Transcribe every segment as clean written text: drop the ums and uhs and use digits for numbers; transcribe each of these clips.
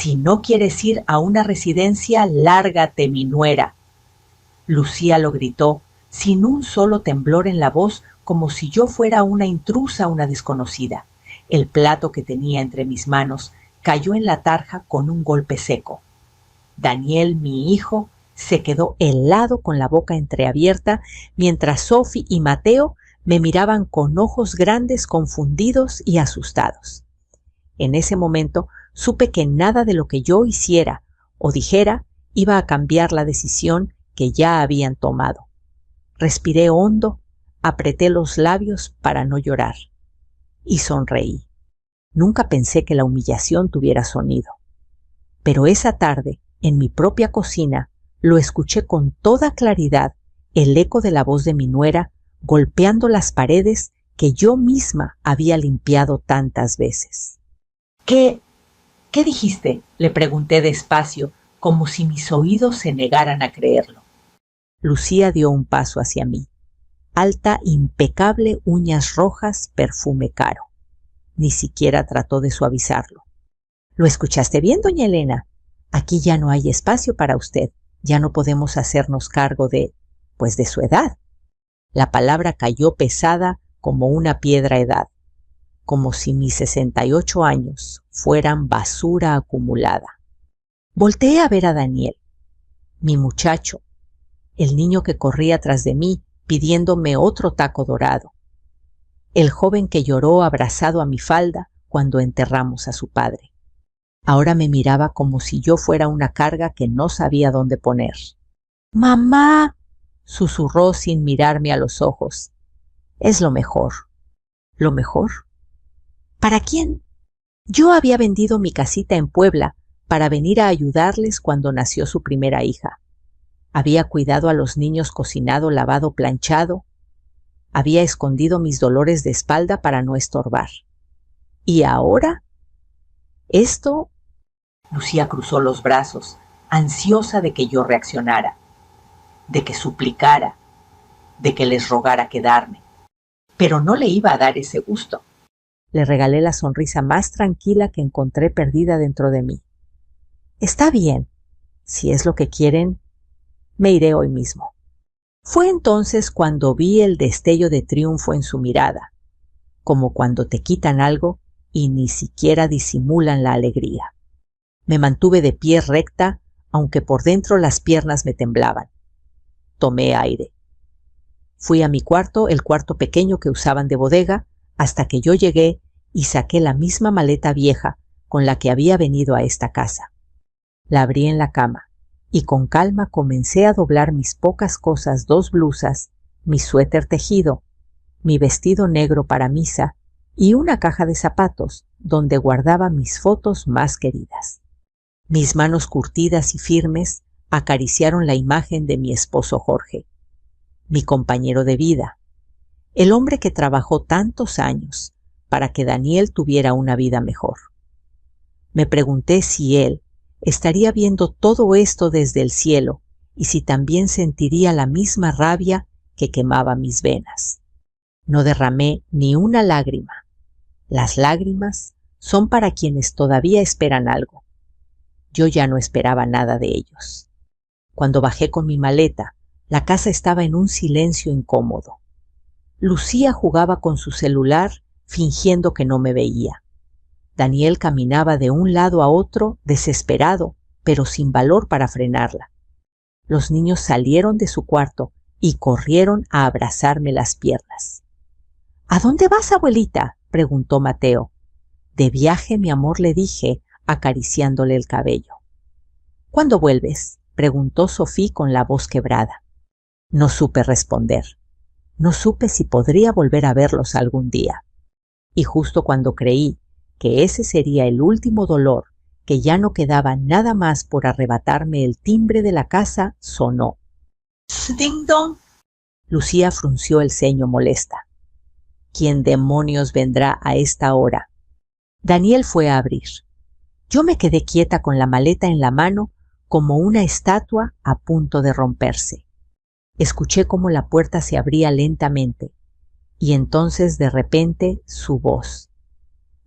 Si no quieres ir a una residencia, lárgate, mi nuera. Lucía lo gritó, sin un solo temblor en la voz, como si yo fuera una intrusa, una desconocida. El plato que tenía entre mis manos cayó en la tarja con un golpe seco. Daniel, mi hijo, se quedó helado con la boca entreabierta, mientras Sophie y Mateo me miraban con ojos grandes, confundidos y asustados. En ese momento supe que nada de lo que yo hiciera o dijera iba a cambiar la decisión que ya habían tomado. Respiré hondo, apreté los labios para no llorar y sonreí. Nunca pensé que la humillación tuviera sonido. Pero esa tarde, en mi propia cocina, lo escuché con toda claridad, el eco de la voz de mi nuera golpeando las paredes que yo misma había limpiado tantas veces. ¿Qué dijiste?, le pregunté despacio, como si mis oídos se negaran a creerlo. Lucía dio un paso hacia mí. Alta, impecable, uñas rojas, perfume caro. Ni siquiera trató de suavizarlo. ¿Lo escuchaste bien, doña Elena? Aquí ya no hay espacio para usted. Ya no podemos hacernos cargo de su edad. La palabra cayó pesada como una piedra edad, como si mis 68 años fueran basura acumulada. Volteé a ver a Daniel, mi muchacho, el niño que corría tras de mí pidiéndome otro taco dorado, el joven que lloró abrazado a mi falda cuando enterramos a su padre. Ahora me miraba como si yo fuera una carga que no sabía dónde poner. «¡Mamá!», susurró sin mirarme a los ojos. «Es lo mejor». ¿Lo mejor? ¿Para quién? Yo había vendido mi casita en Puebla para venir a ayudarles cuando nació su primera hija. Había cuidado a los niños, cocinado, lavado, planchado. Había escondido mis dolores de espalda para no estorbar. ¿Y ahora? Esto... Lucía cruzó los brazos, ansiosa de que yo reaccionara, de que suplicara, de que les rogara quedarme. Pero no le iba a dar ese gusto. Le regalé la sonrisa más tranquila que encontré perdida dentro de mí. «Está bien. Si es lo que quieren, me iré hoy mismo». Fue entonces cuando vi el destello de triunfo en su mirada, como cuando te quitan algo y ni siquiera disimulan la alegría. Me mantuve de pie recta, aunque por dentro las piernas me temblaban. Tomé aire. Fui a mi cuarto, el cuarto pequeño que usaban de bodega, hasta que yo llegué y saqué la misma maleta vieja con la que había venido a esta casa. La abrí en la cama y con calma comencé a doblar mis pocas cosas, 2 blusas, mi suéter tejido, mi vestido negro para misa y una caja de zapatos donde guardaba mis fotos más queridas. Mis manos curtidas y firmes acariciaron la imagen de mi esposo Jorge, mi compañero de vida, el hombre que trabajó tantos años para que Daniel tuviera una vida mejor. Me pregunté si él estaría viendo todo esto desde el cielo y si también sentiría la misma rabia que quemaba mis venas. No derramé ni una lágrima. Las lágrimas son para quienes todavía esperan algo. Yo ya no esperaba nada de ellos. Cuando bajé con mi maleta, la casa estaba en un silencio incómodo. Lucía jugaba con su celular fingiendo que no me veía. Daniel caminaba de un lado a otro desesperado, pero sin valor para frenarla. Los niños salieron de su cuarto y corrieron a abrazarme las piernas. «¿A dónde vas, abuelita?», preguntó Mateo. «De viaje, mi amor», le dije, acariciándole el cabello. «¿Cuándo vuelves?», preguntó Sophie con la voz quebrada. No supe responder. No supe si podría volver a verlos algún día. Y justo cuando creí que ese sería el último dolor, que ya no quedaba nada más por arrebatarme, el timbre de la casa sonó. «¡Ding dong!». Lucía frunció el ceño molesta. ¿Quién demonios vendrá a esta hora? Daniel fue a abrir. Yo me quedé quieta con la maleta en la mano, como una estatua a punto de romperse. Escuché cómo la puerta se abría lentamente, y entonces de repente su voz.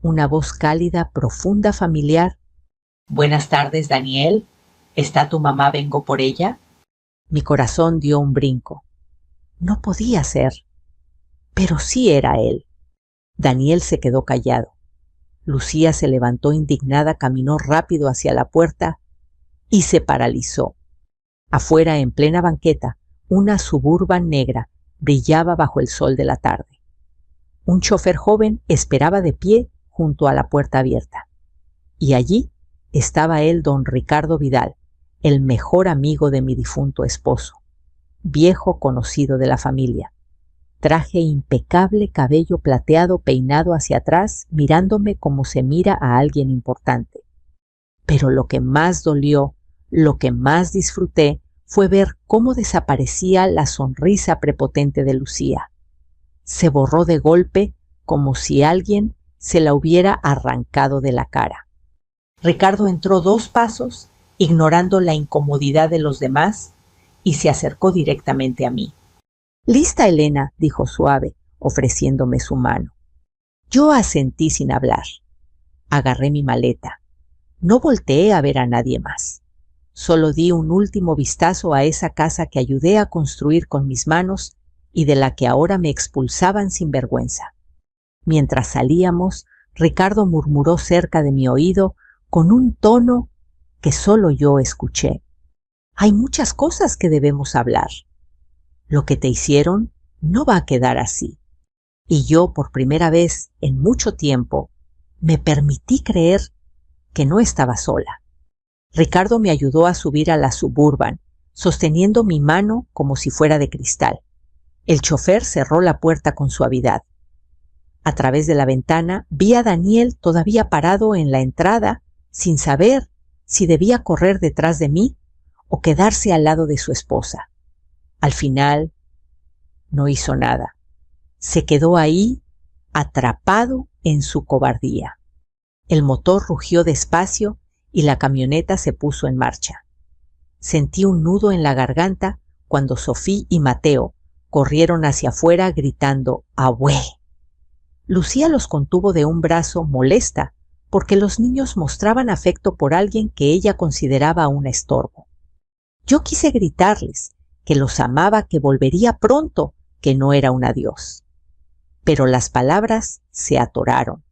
Una voz cálida, profunda, familiar. Buenas tardes, Daniel. ¿Está tu mamá? Vengo por ella. Mi corazón dio un brinco. No podía ser, pero sí era él. Daniel se quedó callado. Lucía se levantó indignada, caminó rápido hacia la puerta y se paralizó. Afuera, en plena banqueta, una Suburban negra brillaba bajo el sol de la tarde. Un chofer joven esperaba de pie junto a la puerta abierta. Y allí estaba él, don Ricardo Vidal, el mejor amigo de mi difunto esposo, viejo conocido de la familia. Traje impecable, cabello plateado peinado hacia atrás, mirándome como se mira a alguien importante. Pero lo que más dolió, lo que más disfruté, fue ver cómo desaparecía la sonrisa prepotente de Lucía. Se borró de golpe como si alguien se la hubiera arrancado de la cara. Ricardo entró 2 pasos, ignorando la incomodidad de los demás, y se acercó directamente a mí. «Lista, Elena», dijo suave, ofreciéndome su mano. Yo asentí sin hablar. Agarré mi maleta. No volteé a ver a nadie más. Solo di un último vistazo a esa casa que ayudé a construir con mis manos y de la que ahora me expulsaban sin vergüenza. Mientras salíamos, Ricardo murmuró cerca de mi oído con un tono que solo yo escuché. «Hay muchas cosas que debemos hablar. Lo que te hicieron no va a quedar así». Y yo, por primera vez en mucho tiempo, me permití creer que no estaba sola. Ricardo me ayudó a subir a la Suburban, sosteniendo mi mano como si fuera de cristal. El chofer cerró la puerta con suavidad. A través de la ventana vi a Daniel todavía parado en la entrada, sin saber si debía correr detrás de mí o quedarse al lado de su esposa. Al final, no hizo nada. Se quedó ahí, atrapado en su cobardía. El motor rugió despacio y la camioneta se puso en marcha. Sentí un nudo en la garganta cuando Sofía y Mateo corrieron hacia afuera gritando «¡Abue!». Lucía los contuvo de un brazo, molesta, porque los niños mostraban afecto por alguien que ella consideraba un estorbo. Yo quise gritarles que los amaba, que volvería pronto, que no era un adiós. Pero las palabras se atoraron.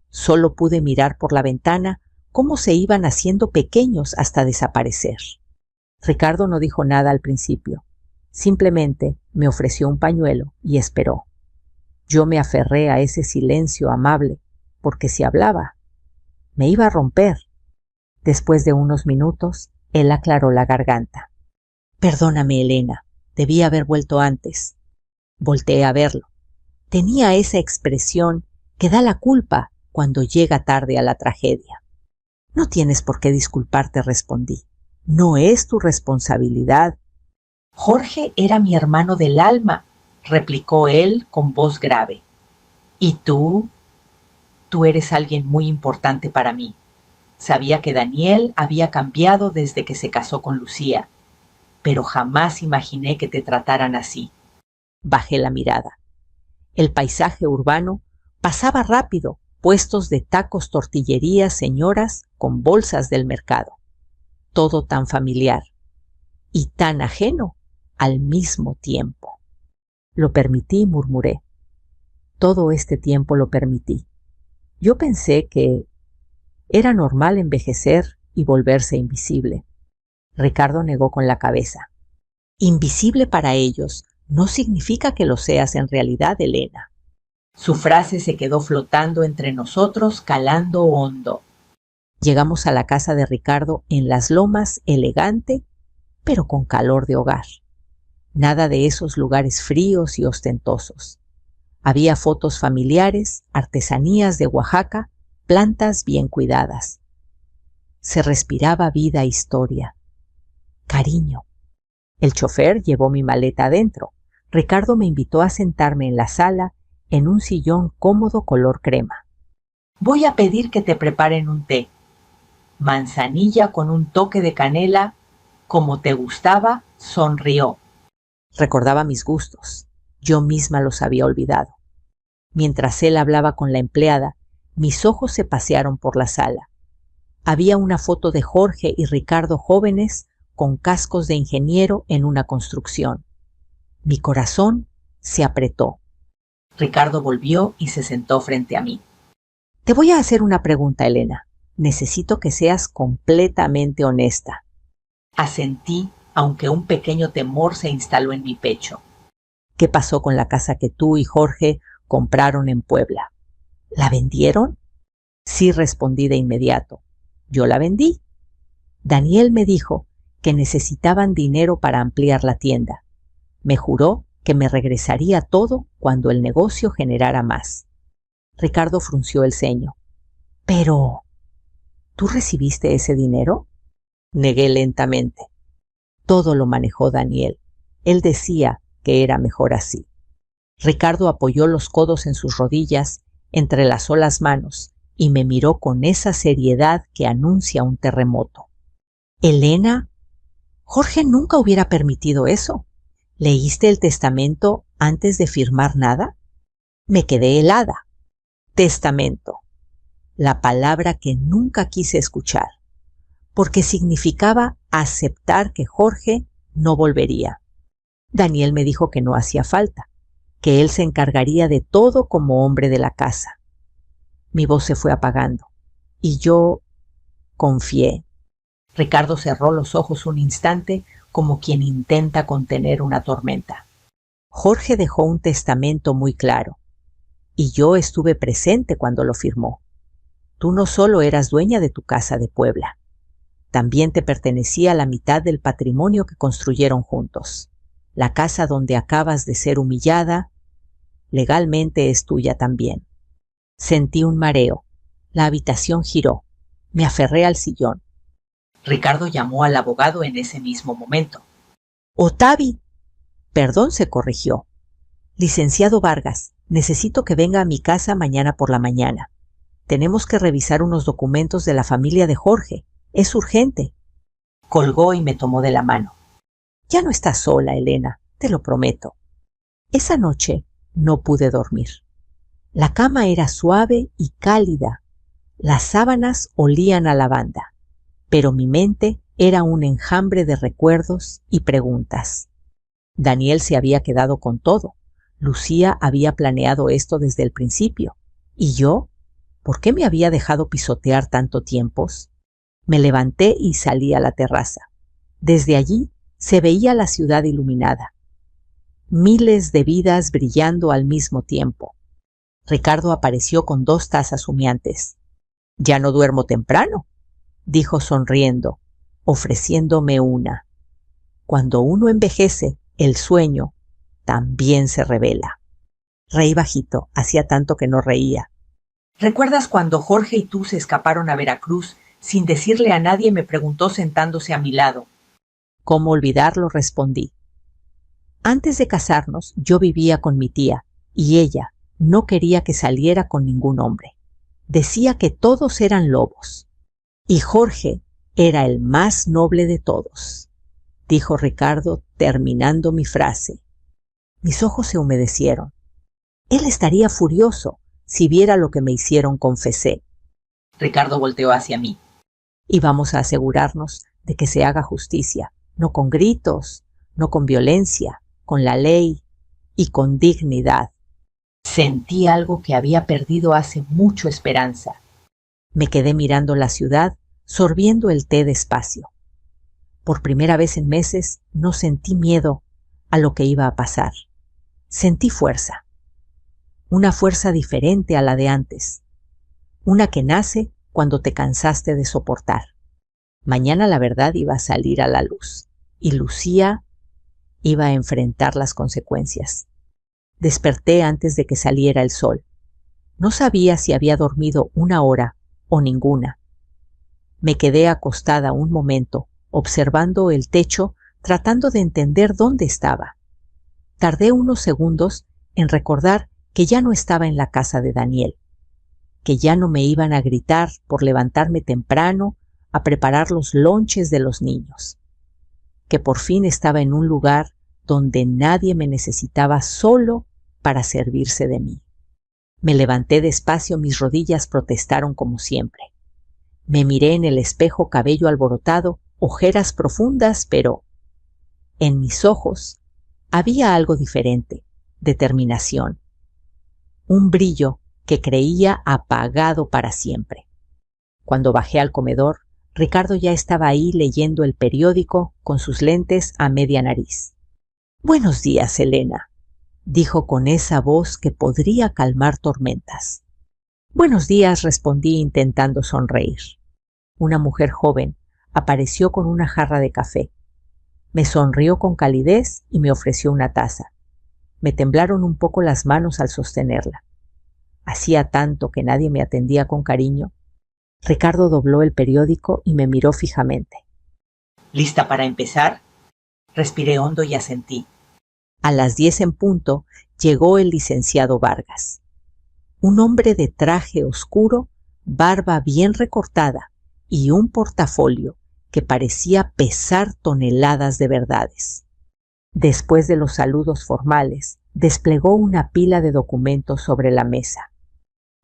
Solo pude mirar por la ventana cómo se iban haciendo pequeños hasta desaparecer. Ricardo no dijo nada al principio. Simplemente me ofreció un pañuelo y esperó. Yo me aferré a ese silencio amable, porque si hablaba, me iba a romper. Después de unos minutos, él aclaró la garganta. «Perdóname, Elena, debí haber vuelto antes». Volteé a verlo. Tenía esa expresión que da la culpa cuando llega tarde a la tragedia. «No tienes por qué disculparte», respondí. «No es tu responsabilidad». «Jorge era mi hermano del alma», replicó él con voz grave. «¿Y tú? Tú eres alguien muy importante para mí. Sabía que Daniel había cambiado desde que se casó con Lucía, pero jamás imaginé que te trataran así». Bajé la mirada. El paisaje urbano pasaba rápido, puestos de tacos, tortillerías, señoras con bolsas del mercado. Todo tan familiar y tan ajeno al mismo tiempo. «Lo permití», murmuré. «Todo este tiempo lo permití. Yo pensé que era normal envejecer y volverse invisible». Ricardo negó con la cabeza. «Invisible para ellos no significa que lo seas en realidad, Elena». Su frase se quedó flotando entre nosotros, calando hondo. Llegamos a la casa de Ricardo en Las Lomas, elegante, pero con calor de hogar. Nada de esos lugares fríos y ostentosos. Había fotos familiares, artesanías de Oaxaca, plantas bien cuidadas. Se respiraba vida e historia. Cariño. El chofer llevó mi maleta adentro. Ricardo me invitó a sentarme en la sala en un sillón cómodo color crema. «Voy a pedir que te preparen un té. Manzanilla con un toque de canela, como te gustaba», sonrió. Recordaba mis gustos. Yo misma los había olvidado. Mientras él hablaba con la empleada, mis ojos se pasearon por la sala. Había una foto de Jorge y Ricardo jóvenes con cascos de ingeniero en una construcción. Mi corazón se apretó. Ricardo volvió y se sentó frente a mí. Te voy a hacer una pregunta, Elena. Necesito que seas completamente honesta. Asentí, aunque un pequeño temor se instaló en mi pecho. ¿Qué pasó con la casa que tú y Jorge compraron en Puebla? ¿La vendieron? Sí, respondí de inmediato. Yo la vendí. Daniel me dijo que necesitaban dinero para ampliar la tienda. Me juró que me regresaría todo cuando el negocio generara más. Ricardo frunció el ceño. Pero, ¿tú recibiste ese dinero? Negué lentamente. Todo lo manejó Daniel. Él decía que era mejor así. Ricardo apoyó los codos en sus rodillas, entrelazó las manos y me miró con esa seriedad que anuncia un terremoto. Elena, Jorge nunca hubiera permitido eso. ¿Leíste el testamento antes de firmar nada? Me quedé helada. Testamento. La palabra que nunca quise escuchar, porque significaba aceptar que Jorge no volvería. Daniel me dijo que no hacía falta, que él se encargaría de todo como hombre de la casa. Mi voz se fue apagando y yo confié. Ricardo cerró los ojos un instante como quien intenta contener una tormenta. Jorge dejó un testamento muy claro y yo estuve presente cuando lo firmó. Tú no solo eras dueña de tu casa de Puebla, también te pertenecía la mitad del patrimonio que construyeron juntos. La casa donde acabas de ser humillada, legalmente es tuya también. Sentí un mareo. La habitación giró. Me aferré al sillón. Ricardo llamó al abogado en ese mismo momento. Otavi. Perdón, se corrigió. Licenciado Vargas, necesito que venga a mi casa mañana por la mañana. Tenemos que revisar unos documentos de la familia de Jorge. Es urgente. Colgó y me tomó de la mano. Ya no estás sola, Elena, te lo prometo. Esa noche no pude dormir. La cama era suave y cálida. Las sábanas olían a lavanda, pero mi mente era un enjambre de recuerdos y preguntas. Daniel se había quedado con todo. Lucía había planeado esto desde el principio. ¿Y yo? ¿Por qué me había dejado pisotear tanto tiempo? Me levanté y salí a la terraza. Desde allí se veía la ciudad iluminada. Miles de vidas brillando al mismo tiempo. Ricardo apareció con 2 tazas humeantes. «Ya no duermo temprano», dijo sonriendo, ofreciéndome una. Cuando uno envejece, el sueño también se revela. Reí bajito, hacía tanto que no reía. ¿Recuerdas cuando Jorge y tú se escaparon a Veracruz sin decirle a nadie? Me preguntó sentándose a mi lado. ¿Cómo olvidarlo?, respondí. Antes de casarnos, yo vivía con mi tía y ella no quería que saliera con ningún hombre. Decía que todos eran lobos. Y Jorge era el más noble de todos, dijo Ricardo terminando mi frase. Mis ojos se humedecieron. Él estaría furioso si viera lo que me hicieron, confesé. Ricardo volteó hacia mí. Y vamos a asegurarnos de que se haga justicia, no con gritos, no con violencia, con la ley y con dignidad. Sentí algo que había perdido hace mucho esperanza. Me quedé mirando la ciudad, sorbiendo el té despacio. Por primera vez en meses no sentí miedo a lo que iba a pasar. Sentí fuerza. Una fuerza diferente a la de antes. Una que nace cuando te cansaste de soportar. Mañana la verdad iba a salir a la luz y Lucía iba a enfrentar las consecuencias. Desperté antes de que saliera el sol. No sabía si había dormido 1 hora o ninguna. Me quedé acostada un momento, observando el techo, tratando de entender dónde estaba. Tardé unos segundos en recordar que ya no estaba en la casa de Daniel, que ya no me iban a gritar por levantarme temprano a preparar los lonches de los niños, que por fin estaba en un lugar donde nadie me necesitaba solo para servirse de mí. Me levanté despacio, mis rodillas protestaron como siempre. Me miré en el espejo, cabello alborotado, ojeras profundas, pero en mis ojos había algo diferente, determinación, un brillo que creía apagado para siempre. Cuando bajé al comedor, Ricardo ya estaba ahí leyendo el periódico con sus lentes a media nariz. «Buenos días, Elena», dijo con esa voz que podría calmar tormentas. «Buenos días», respondí intentando sonreír. Una mujer joven apareció con una jarra de café. Me sonrió con calidez y me ofreció una taza. Me temblaron un poco las manos al sostenerla. Hacía tanto que nadie me atendía con cariño. Ricardo dobló el periódico y me miró fijamente. «¿Lista para empezar?» Respiré hondo y asentí. A las 10 en punto llegó el licenciado Vargas. Un hombre de traje oscuro, barba bien recortada y un portafolio que parecía pesar toneladas de verdades. Después de los saludos formales, desplegó una pila de documentos sobre la mesa.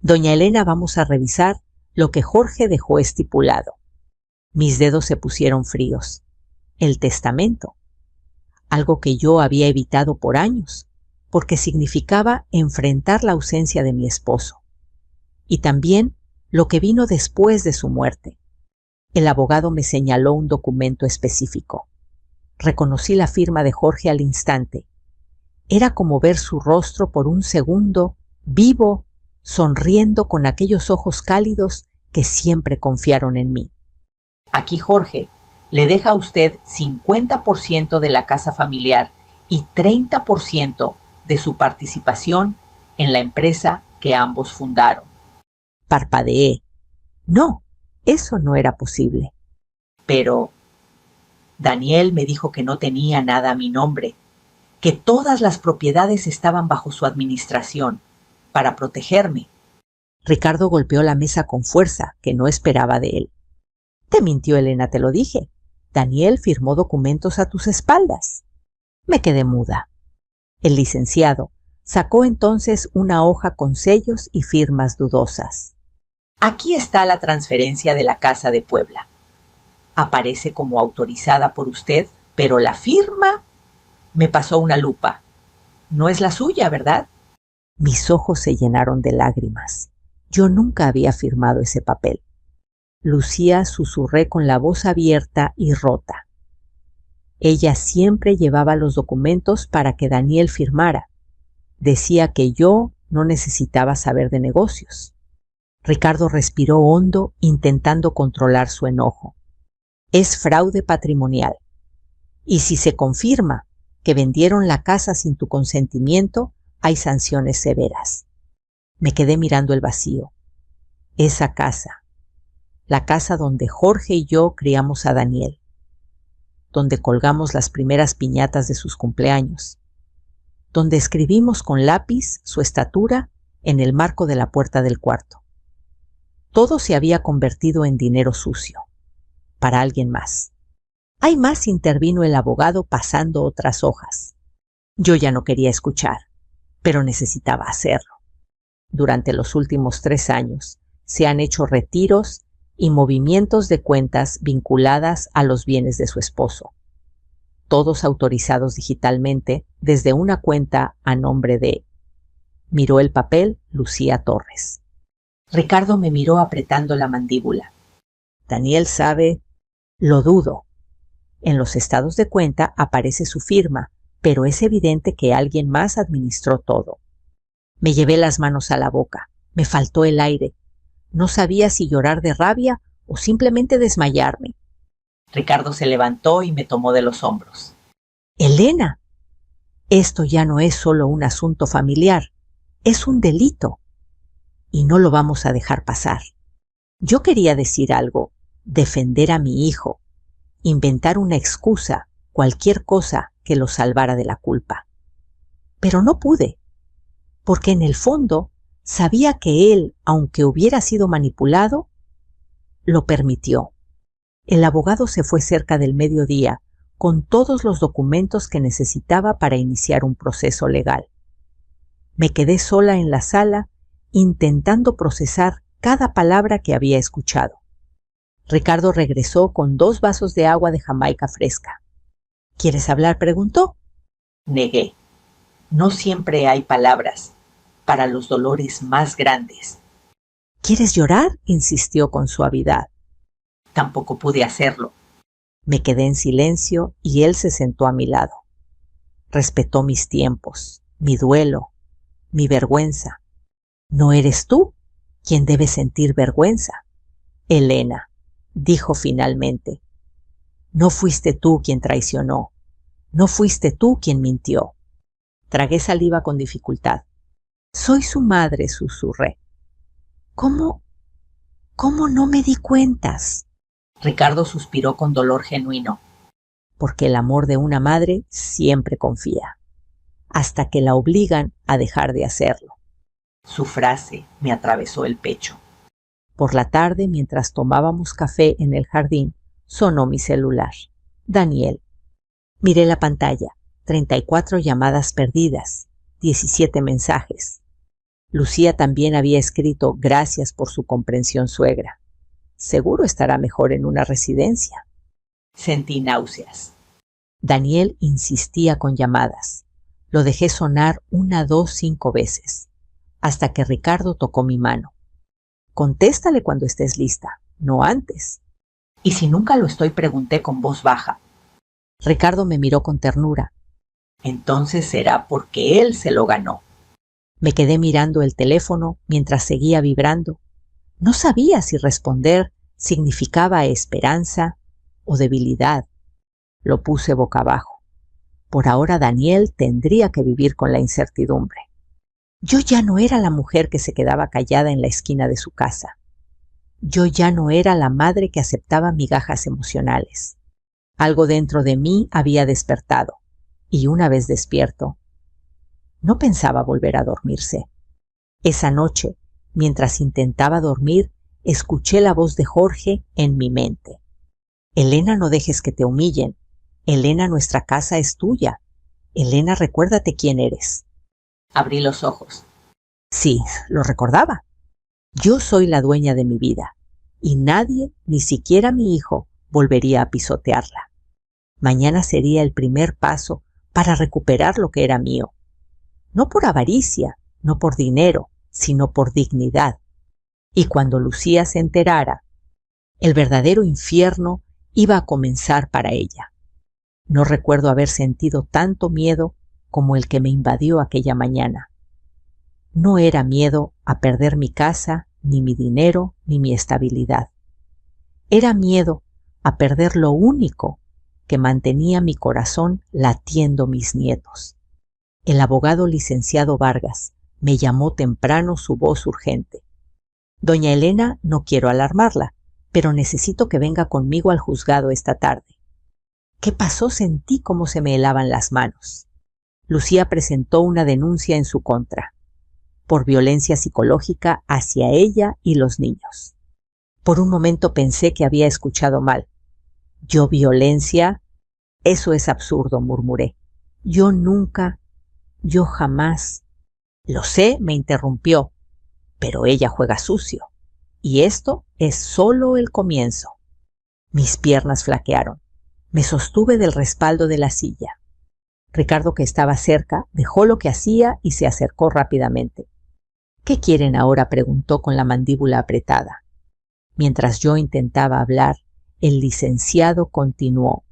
«Doña Elena, vamos a revisar lo que Jorge dejó estipulado». Mis dedos se pusieron fríos. El testamento. Algo que yo había evitado por años, porque significaba enfrentar la ausencia de mi esposo. Y también lo que vino después de su muerte. El abogado me señaló un documento específico. Reconocí la firma de Jorge al instante. Era como ver su rostro por un segundo, vivo, sonriendo con aquellos ojos cálidos que siempre confiaron en mí. «Aquí Jorge le deja a usted 50% de la casa familiar y 30% de su participación en la empresa que ambos fundaron». Parpadeé. No, eso no era posible. «Pero Daniel me dijo que no tenía nada a mi nombre, que todas las propiedades estaban bajo su administración, para protegerme». Ricardo golpeó la mesa con fuerza, que no esperaba de él. «Te mintió Elena, te lo dije. Daniel firmó documentos a tus espaldas». Me quedé muda. El licenciado sacó entonces una hoja con sellos y firmas dudosas. «Aquí está la transferencia de la Casa de Puebla. Aparece como autorizada por usted, pero la firma…» Me pasó una lupa. «No es la suya, ¿verdad?». Mis ojos se llenaron de lágrimas. Yo nunca había firmado ese papel. Lucía, susurré con la voz abierta y rota. Ella siempre llevaba los documentos para que Daniel firmara. Decía que yo no necesitaba saber de negocios. Ricardo respiró hondo, intentando controlar su enojo. «Es fraude patrimonial. Y si se confirma que vendieron la casa sin tu consentimiento, hay sanciones severas». Me quedé mirando el vacío. Esa casa. La casa donde Jorge y yo criamos a Daniel. Donde colgamos las primeras piñatas de sus cumpleaños. Donde escribimos con lápiz su estatura en el marco de la puerta del cuarto. Todo se había convertido en dinero sucio. Para alguien más. «Hay más», intervino el abogado pasando otras hojas. Yo ya no quería escuchar, pero necesitaba hacerlo. Durante los últimos 3 años se han hecho retiros y movimientos de cuentas vinculadas a los bienes de su esposo, todos autorizados digitalmente desde una cuenta a nombre de… Miró el papel Lucía Torres. Ricardo me miró apretando la mandíbula. «Daniel sabe…». «Lo dudo. En los estados de cuenta aparece su firma, pero es evidente que alguien más administró todo». Me llevé las manos a la boca. Me faltó el aire. No sabía si llorar de rabia o simplemente desmayarme. Ricardo se levantó y me tomó de los hombros. «Elena, esto ya no es solo un asunto familiar, es un delito. Y no lo vamos a dejar pasar». Yo quería decir algo, defender a mi hijo, inventar una excusa, cualquier cosa que lo salvara de la culpa. Pero no pude, porque en el fondo sabía que él, aunque hubiera sido manipulado, lo permitió. El abogado se fue cerca del mediodía con todos los documentos que necesitaba para iniciar un proceso legal. Me quedé sola en la sala intentando procesar cada palabra que había escuchado. Ricardo regresó con 2 vasos de agua de Jamaica fresca. ¿Quieres hablar?, preguntó. Negué. No siempre hay palabras para los dolores más grandes. ¿Quieres llorar?, insistió con suavidad. Tampoco pude hacerlo. Me quedé en silencio y él se sentó a mi lado. Respetó mis tiempos, mi duelo, mi vergüenza. No eres tú quien debe sentir vergüenza, Elena, dijo finalmente. No fuiste tú quien traicionó. No fuiste tú quien mintió. Tragué saliva con dificultad. Soy su madre, susurré. ¿Cómo no me di cuentas? Ricardo suspiró con dolor genuino. Porque el amor de una madre siempre confía, hasta que la obligan a dejar de hacerlo. Su frase me atravesó el pecho. Por la tarde, mientras tomábamos café en el jardín, sonó mi celular. Daniel. Miré la pantalla. 34 llamadas perdidas, 17 mensajes. Lucía también había escrito gracias por su comprensión, suegra. Seguro estará mejor en una residencia. Sentí náuseas. Daniel insistía con llamadas. Lo dejé sonar 1, 2, 5 veces, hasta que Ricardo tocó mi mano. Contéstale cuando estés lista, no antes. ¿Y si nunca lo estoy?, pregunté con voz baja. Ricardo me miró con ternura. Entonces será porque él se lo ganó. Me quedé mirando el teléfono mientras seguía vibrando. No sabía si responder significaba esperanza o debilidad. Lo puse boca abajo. Por ahora Daniel tendría que vivir con la incertidumbre. Yo ya no era la mujer que se quedaba callada en la esquina de su casa. Yo ya no era la madre que aceptaba migajas emocionales. Algo dentro de mí había despertado, y una vez despierto, no pensaba volver a dormirse. Esa noche, mientras intentaba dormir, escuché la voz de Jorge en mi mente. Elena, no dejes que te humillen. Elena, nuestra casa es tuya. Elena, recuérdate quién eres. Abrí los ojos. Sí, lo recordaba. Yo soy la dueña de mi vida, y nadie, ni siquiera mi hijo, volvería a pisotearla. Mañana sería el primer paso para recuperar lo que era mío. No por avaricia, no por dinero, sino por dignidad. Y cuando Lucía se enterara, el verdadero infierno iba a comenzar para ella. No recuerdo haber sentido tanto miedo como el que me invadió aquella mañana. No era miedo a perder mi casa, ni mi dinero, ni mi estabilidad. Era miedo a perder lo único que mantenía mi corazón latiendo, mis nietos. El abogado licenciado Vargas me llamó temprano, su voz urgente. Doña Elena, no quiero alarmarla, pero necesito que venga conmigo al juzgado esta tarde. ¿Qué pasó? Sentí cómo se me helaban las manos. Lucía presentó una denuncia en su contra, por violencia psicológica hacia ella y los niños. Por un momento pensé que había escuchado mal. ¿Yo violencia? Eso es absurdo, murmuré. Yo jamás. Lo sé, me interrumpió, pero ella juega sucio. Y esto es solo el comienzo. Mis piernas flaquearon. Me sostuve del respaldo de la silla. Ricardo, que estaba cerca, dejó lo que hacía y se acercó rápidamente. ¿Qué quieren ahora?, preguntó con la mandíbula apretada. Mientras yo intentaba hablar, el licenciado continuó.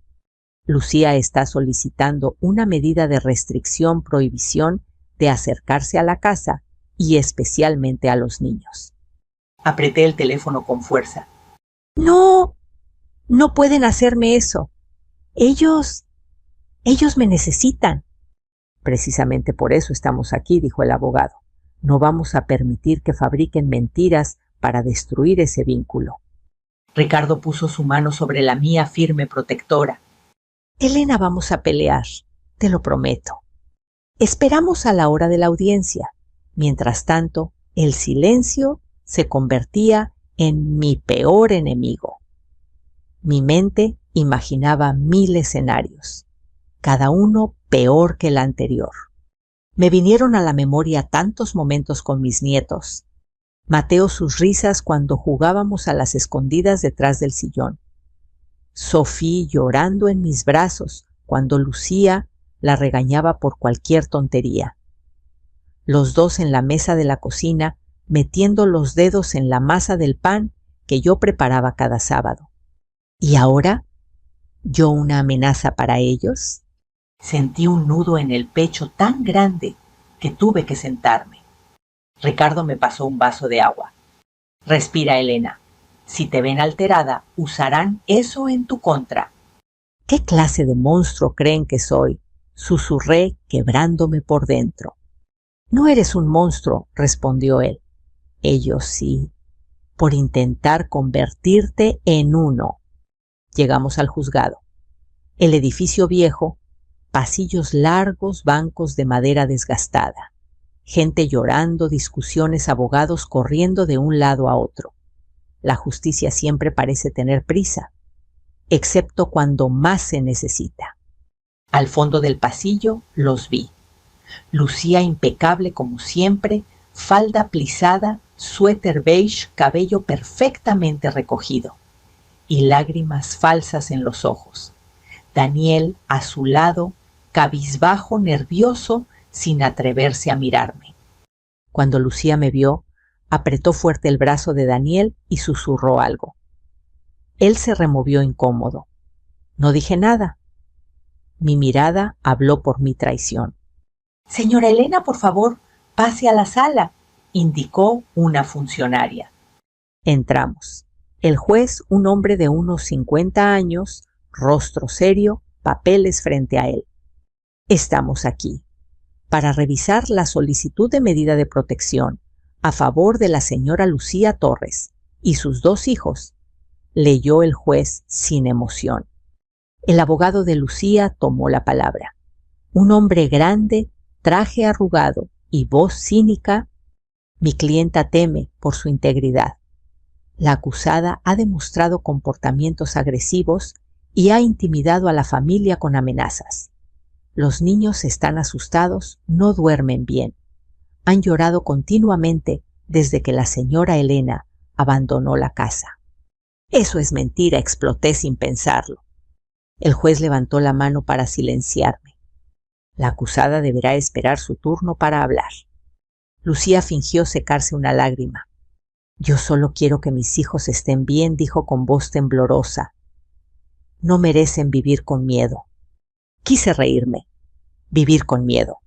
Lucía está solicitando una medida de restricción, prohibición de acercarse a la casa y especialmente a los niños. Apreté el teléfono con fuerza. No pueden hacerme eso. Ellos me necesitan. Precisamente por eso estamos aquí, dijo el abogado. No vamos a permitir que fabriquen mentiras para destruir ese vínculo. Ricardo puso su mano sobre la mía, firme, protectora. Elena, vamos a pelear, te lo prometo. Esperamos a la hora de la audiencia. Mientras tanto, el silencio se convertía en mi peor enemigo. Mi mente imaginaba 1000 escenarios, cada uno peor que el anterior. Me vinieron a la memoria tantos momentos con mis nietos. Mateo sus risas cuando jugábamos a las escondidas detrás del sillón. Sofía llorando en mis brazos cuando Lucía la regañaba por cualquier tontería. Los dos en la mesa de la cocina metiendo los dedos en la masa del pan que yo preparaba cada sábado. ¿Y ahora? ¿Yo una amenaza para ellos? Sentí un nudo en el pecho tan grande que tuve que sentarme. Ricardo me pasó un vaso de agua. Respira, Elena. Si te ven alterada, usarán eso en tu contra. ¿Qué clase de monstruo creen que soy? Susurré, quebrándome por dentro. No eres un monstruo, respondió él. Ellos sí, por intentar convertirte en uno. Llegamos al juzgado. El edificio viejo, pasillos largos, bancos de madera desgastada. Gente llorando, discusiones, abogados corriendo de un lado a otro. La justicia siempre parece tener prisa, excepto cuando más se necesita. Al fondo del pasillo los vi. Lucía impecable como siempre, falda plisada, suéter beige, cabello perfectamente recogido y lágrimas falsas en los ojos. Daniel a su lado, cabizbajo, nervioso, sin atreverse a mirarme. Cuando Lucía me vio, apretó fuerte el brazo de Daniel y susurró algo. Él se removió incómodo. No dije nada. Mi mirada habló por mi traición. Señora Elena, por favor, pase a la sala, indicó una funcionaria. Entramos. El juez, un hombre de unos 50 años, rostro serio, papeles frente a él. Estamos aquí para revisar la solicitud de medida de protección a favor de la señora Lucía Torres y sus 2 hijos, leyó el juez sin emoción. El abogado de Lucía tomó la palabra. Un hombre grande, traje arrugado y voz cínica. Mi clienta teme por su integridad. La acusada ha demostrado comportamientos agresivos y ha intimidado a la familia con amenazas. Los niños están asustados, no duermen bien. Han llorado continuamente desde que la señora Elena abandonó la casa. Eso es mentira, exploté sin pensarlo. El juez levantó la mano para silenciarme. La acusada deberá esperar su turno para hablar. Lucía fingió secarse una lágrima. Yo solo quiero que mis hijos estén bien, dijo con voz temblorosa. No merecen vivir con miedo. Quise reírme. Vivir con miedo.